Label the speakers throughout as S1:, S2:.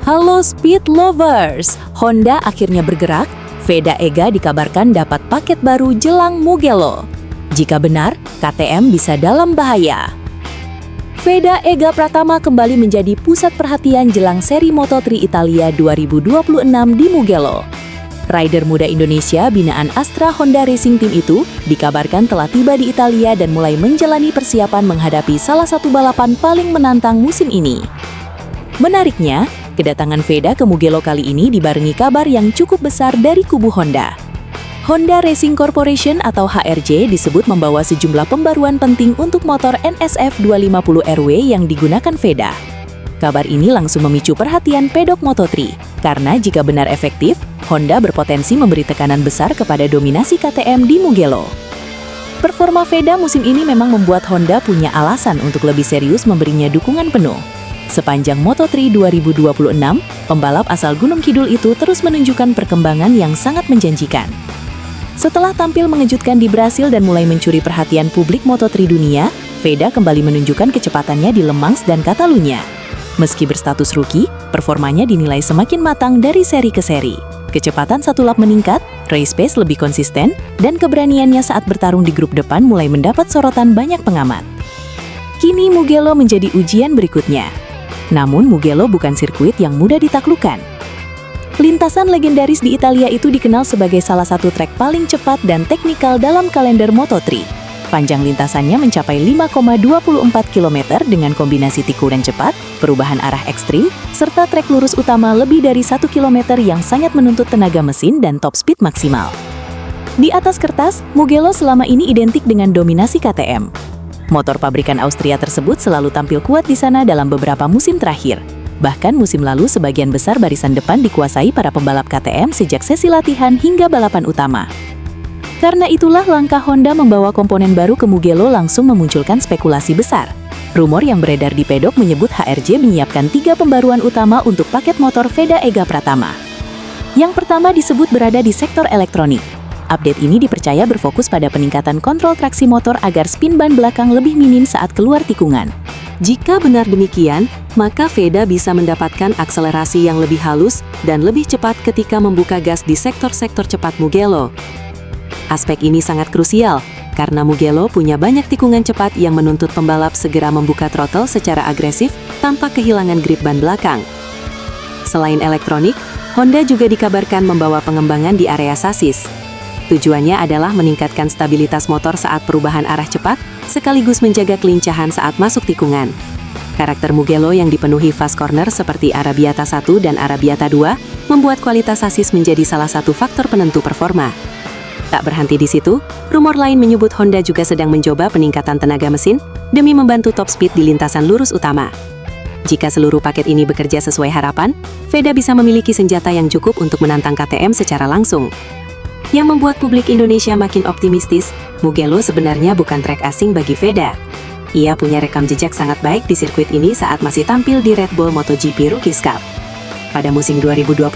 S1: Halo Speed Lovers, Honda akhirnya bergerak. Veda Ega dikabarkan dapat paket baru jelang Mugello. Jika benar, KTM bisa dalam bahaya. Veda Ega Pratama kembali menjadi pusat perhatian jelang seri Moto3 Italia 2026 di Mugello. Rider muda Indonesia binaan Astra Honda Racing Team itu dikabarkan telah tiba di Italia dan mulai menjalani persiapan menghadapi salah satu balapan paling menantang musim ini. Menariknya, kedatangan Veda ke Mugello kali ini dibarengi kabar yang cukup besar dari kubu Honda. Honda Racing Corporation atau HRC disebut membawa sejumlah pembaruan penting untuk motor NSF 250RW yang digunakan Veda. Kabar ini langsung memicu perhatian pedok Moto3, karena jika benar efektif, Honda berpotensi memberi tekanan besar kepada dominasi KTM di Mugello. Performa Veda musim ini memang membuat Honda punya alasan untuk lebih serius memberinya dukungan penuh. Sepanjang Moto3 2026, pembalap asal Gunung Kidul itu terus menunjukkan perkembangan yang sangat menjanjikan. Setelah tampil mengejutkan di Brasil dan mulai mencuri perhatian publik Moto3 dunia, Veda kembali menunjukkan kecepatannya di Le Mans dan Catalunya. Meski berstatus rookie, performanya dinilai semakin matang dari seri ke seri. Kecepatan satu lap meningkat, race pace lebih konsisten, dan keberaniannya saat bertarung di grup depan mulai mendapat sorotan banyak pengamat. Kini Mugello menjadi ujian berikutnya. Namun Mugello bukan sirkuit yang mudah ditaklukkan. Lintasan legendaris di Italia itu dikenal sebagai salah satu trek paling cepat dan teknikal dalam kalender Moto3. Panjang lintasannya mencapai 5,24 km dengan kombinasi tikuran cepat, perubahan arah ekstrim, serta trek lurus utama lebih dari 1 km yang sangat menuntut tenaga mesin dan top speed maksimal. Di atas kertas, Mugello selama ini identik dengan dominasi KTM. Motor pabrikan Austria tersebut selalu tampil kuat di sana dalam beberapa musim terakhir. Bahkan musim lalu sebagian besar barisan depan dikuasai para pembalap KTM sejak sesi latihan hingga balapan utama. Karena itulah langkah Honda membawa komponen baru ke Mugello langsung memunculkan spekulasi besar. Rumor yang beredar di pedok menyebut HRC menyiapkan 3 pembaruan utama untuk paket motor Veda Ega Pratama. Yang pertama disebut berada di sektor elektronik. Update ini dipercaya berfokus pada peningkatan kontrol traksi motor agar spin ban belakang lebih minim saat keluar tikungan. Jika benar demikian, maka Veda bisa mendapatkan akselerasi yang lebih halus dan lebih cepat ketika membuka gas di sektor-sektor cepat Mugello. Aspek ini sangat krusial, karena Mugello punya banyak tikungan cepat yang menuntut pembalap segera membuka throttle secara agresif tanpa kehilangan grip ban belakang. Selain elektronik, Honda juga dikabarkan membawa pengembangan di area sasis. Tujuannya adalah meningkatkan stabilitas motor saat perubahan arah cepat, sekaligus menjaga kelincahan saat masuk tikungan. Karakter Mugello yang dipenuhi fast corner seperti Arrabbiata 1 dan Arrabbiata 2 membuat kualitas sasis menjadi salah satu faktor penentu performa. Tak berhenti di situ, rumor lain menyebut Honda juga sedang mencoba peningkatan tenaga mesin demi membantu top speed di lintasan lurus utama. Jika seluruh paket ini bekerja sesuai harapan, Veda bisa memiliki senjata yang cukup untuk menantang KTM secara langsung. Yang membuat publik Indonesia makin optimistis, Mugello sebenarnya bukan trek asing bagi Veda. Ia punya rekam jejak sangat baik di sirkuit ini saat masih tampil di Red Bull MotoGP Rookies Cup. Pada musim 2024,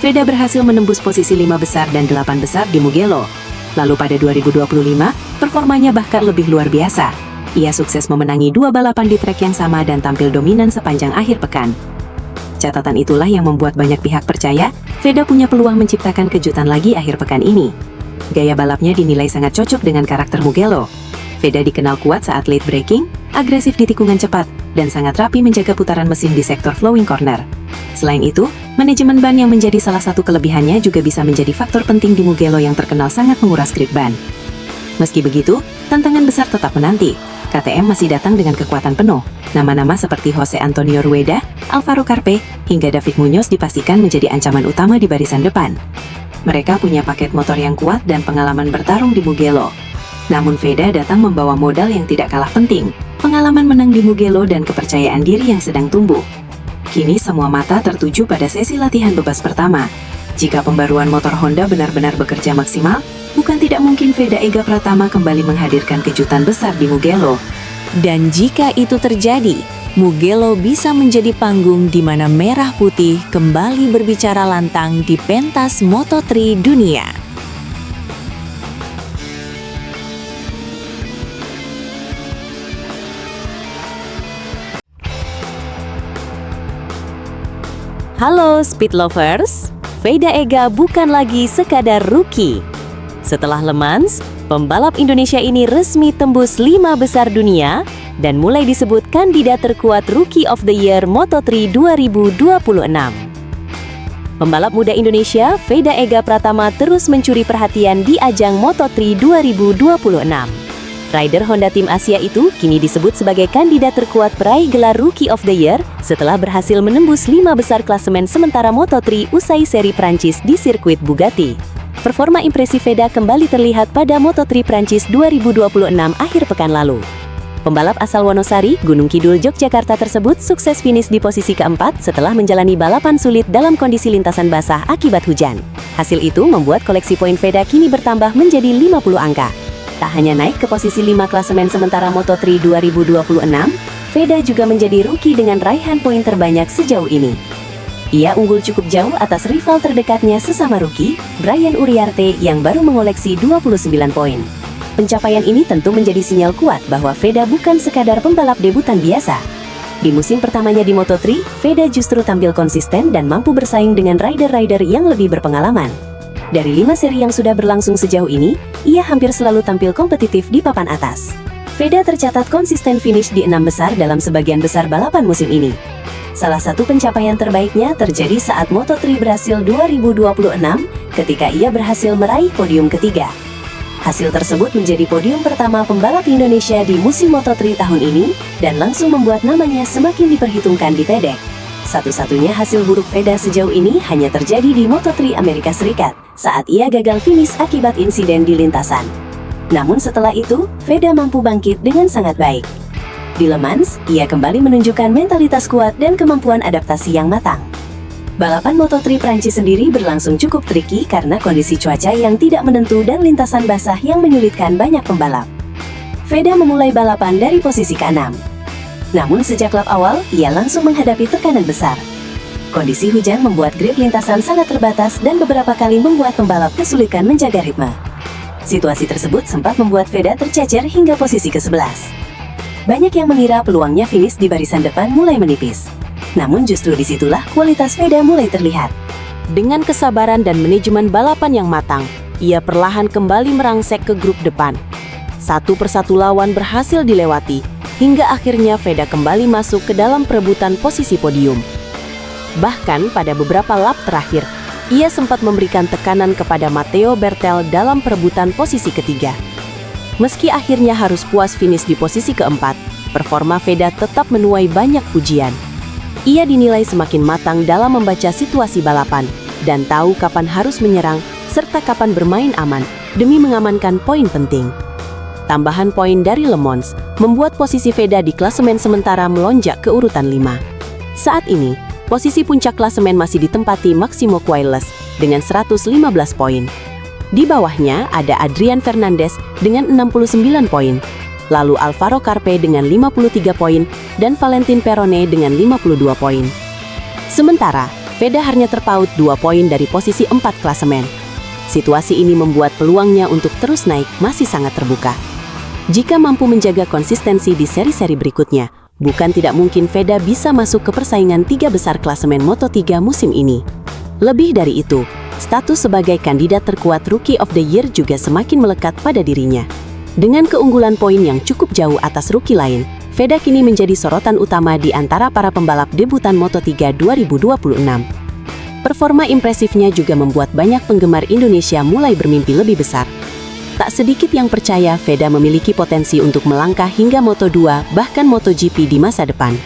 S1: Veda berhasil menembus posisi 5 besar dan 8 besar di Mugello. Lalu pada 2025, performanya bahkan lebih luar biasa. Ia sukses memenangi 2 balapan di trek yang sama dan tampil dominan sepanjang akhir pekan. Catatan itulah yang membuat banyak pihak percaya Veda punya peluang menciptakan kejutan lagi akhir pekan ini. Gaya balapnya dinilai sangat cocok dengan karakter Mugello. Veda dikenal kuat saat late braking, agresif di tikungan cepat, dan sangat rapi menjaga putaran mesin di sektor flowing corner. Selain itu, manajemen ban yang menjadi salah satu kelebihannya juga bisa menjadi faktor penting di Mugello yang terkenal sangat menguras grip ban. Meski begitu, tantangan besar tetap menanti. KTM masih datang dengan kekuatan penuh. Nama-nama seperti Jose Antonio Rueda, Alvaro Carpe, hingga David Muñoz dipastikan menjadi ancaman utama di barisan depan. Mereka punya paket motor yang kuat dan pengalaman bertarung di Mugello. Namun Veda datang membawa modal yang tidak kalah penting, pengalaman menang di Mugello dan kepercayaan diri yang sedang tumbuh. Kini semua mata tertuju pada sesi latihan bebas pertama. Jika pembaruan motor Honda benar-benar bekerja maksimal, bukan tidak mungkin Veda Ega Pratama kembali menghadirkan kejutan besar di Mugello. Dan jika itu terjadi, Mugello bisa menjadi panggung di mana merah putih kembali berbicara lantang di pentas Moto3 dunia. Halo Speed Lovers, Veda Ega bukan lagi sekadar rookie. Setelah Le Mans, pembalap Indonesia ini resmi tembus 5 besar dunia dan mulai disebut kandidat terkuat Rookie of the Year Moto3 2026. Pembalap muda Indonesia, Veda Ega Pratama terus mencuri perhatian di ajang Moto3 2026. Rider Honda Tim Asia itu kini disebut sebagai kandidat terkuat peraih gelar Rookie of the Year setelah berhasil menembus 5 besar klasemen sementara Moto3 usai seri Prancis di sirkuit Bugatti. Performa impresif Veda kembali terlihat pada Moto3 Prancis 2026 akhir pekan lalu. Pembalap asal Wonosari, Gunung Kidul, Yogyakarta tersebut sukses finish di posisi keempat setelah menjalani balapan sulit dalam kondisi lintasan basah akibat hujan. Hasil itu membuat koleksi poin Veda kini bertambah menjadi 50 angka. Tak hanya naik ke posisi 5 klasemen sementara Moto3 2026, Veda juga menjadi rookie dengan raihan poin terbanyak sejauh ini. Ia unggul cukup jauh atas rival terdekatnya sesama rookie, Brian Uriarte yang baru mengoleksi 29 poin. Pencapaian ini tentu menjadi sinyal kuat bahwa Veda bukan sekadar pembalap debutan biasa. Di musim pertamanya di Moto3, Veda justru tampil konsisten dan mampu bersaing dengan rider-rider yang lebih berpengalaman. Dari 5 seri yang sudah berlangsung sejauh ini, ia hampir selalu tampil kompetitif di papan atas. Veda tercatat konsisten finish di 6 besar dalam sebagian besar balapan musim ini. Salah satu pencapaian terbaiknya terjadi saat Moto3 Brasil 2026 ketika ia berhasil meraih podium ketiga. Hasil tersebut menjadi podium pertama pembalap Indonesia di musim Moto3 tahun ini dan langsung membuat namanya semakin diperhitungkan di pedek. Satu-satunya hasil buruk Veda sejauh ini hanya terjadi di Moto3 Amerika Serikat saat ia gagal finish akibat insiden di lintasan. Namun setelah itu, Veda mampu bangkit dengan sangat baik. Di Le Mans, ia kembali menunjukkan mentalitas kuat dan kemampuan adaptasi yang matang. Balapan Moto3 Prancis sendiri berlangsung cukup tricky karena kondisi cuaca yang tidak menentu dan lintasan basah yang menyulitkan banyak pembalap. Veda memulai balapan dari posisi ke-6. Namun sejak lap awal, ia langsung menghadapi tekanan besar. Kondisi hujan membuat grip lintasan sangat terbatas dan beberapa kali membuat pembalap kesulitan menjaga ritme. Situasi tersebut sempat membuat Veda tercecer hingga posisi ke-11. Banyak yang mengira peluangnya finish di barisan depan mulai menipis. Namun justru disitulah kualitas Veda mulai terlihat. Dengan kesabaran dan manajemen balapan yang matang, ia perlahan kembali merangsek ke grup depan. Satu persatu lawan berhasil dilewati, hingga akhirnya Veda kembali masuk ke dalam perebutan posisi podium. Bahkan pada beberapa lap terakhir, ia sempat memberikan tekanan kepada Matteo Bertel dalam perebutan posisi ketiga. Meski akhirnya harus puas finish di posisi keempat, performa Veda tetap menuai banyak pujian. Ia dinilai semakin matang dalam membaca situasi balapan, dan tahu kapan harus menyerang, serta kapan bermain aman, demi mengamankan poin penting. Tambahan poin dari Le Mans membuat posisi Veda di klasemen sementara melonjak ke urutan 5. Saat ini, posisi puncak klasemen masih ditempati Maximo Queiroz dengan 115 poin. Di bawahnya ada Adrian Fernandez dengan 69 poin, lalu Alvaro Carpe dengan 53 poin dan Valentin Perone dengan 52 poin. Sementara, Veda hanya terpaut 2 poin dari posisi 4 klasemen. Situasi ini membuat peluangnya untuk terus naik masih sangat terbuka. Jika mampu menjaga konsistensi di seri-seri berikutnya, bukan tidak mungkin Veda bisa masuk ke persaingan 3 besar klasemen Moto3 musim ini. Lebih dari itu, status sebagai kandidat terkuat Rookie of the Year juga semakin melekat pada dirinya. Dengan keunggulan poin yang cukup jauh atas rookie lain, Veda kini menjadi sorotan utama di antara para pembalap debutan Moto3 2026. Performa impresifnya juga membuat banyak penggemar Indonesia mulai bermimpi lebih besar. Tak sedikit yang percaya Veda memiliki potensi untuk melangkah hingga Moto2 bahkan MotoGP di masa depan.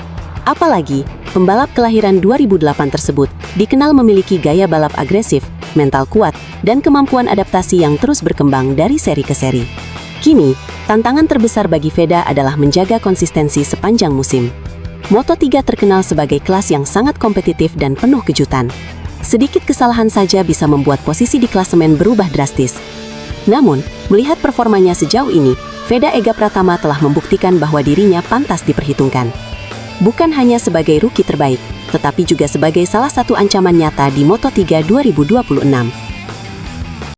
S1: Apalagi, pembalap kelahiran 2008 tersebut dikenal memiliki gaya balap agresif, mental kuat, dan kemampuan adaptasi yang terus berkembang dari seri ke seri. Kini, tantangan terbesar bagi Veda adalah menjaga konsistensi sepanjang musim. Moto3 terkenal sebagai kelas yang sangat kompetitif dan penuh kejutan. Sedikit kesalahan saja bisa membuat posisi di klasemen berubah drastis. Namun, melihat performanya sejauh ini, Veda Ega Pratama telah membuktikan bahwa dirinya pantas diperhitungkan. Bukan hanya sebagai rookie terbaik, tetapi juga sebagai salah satu ancaman nyata di Moto3 2026.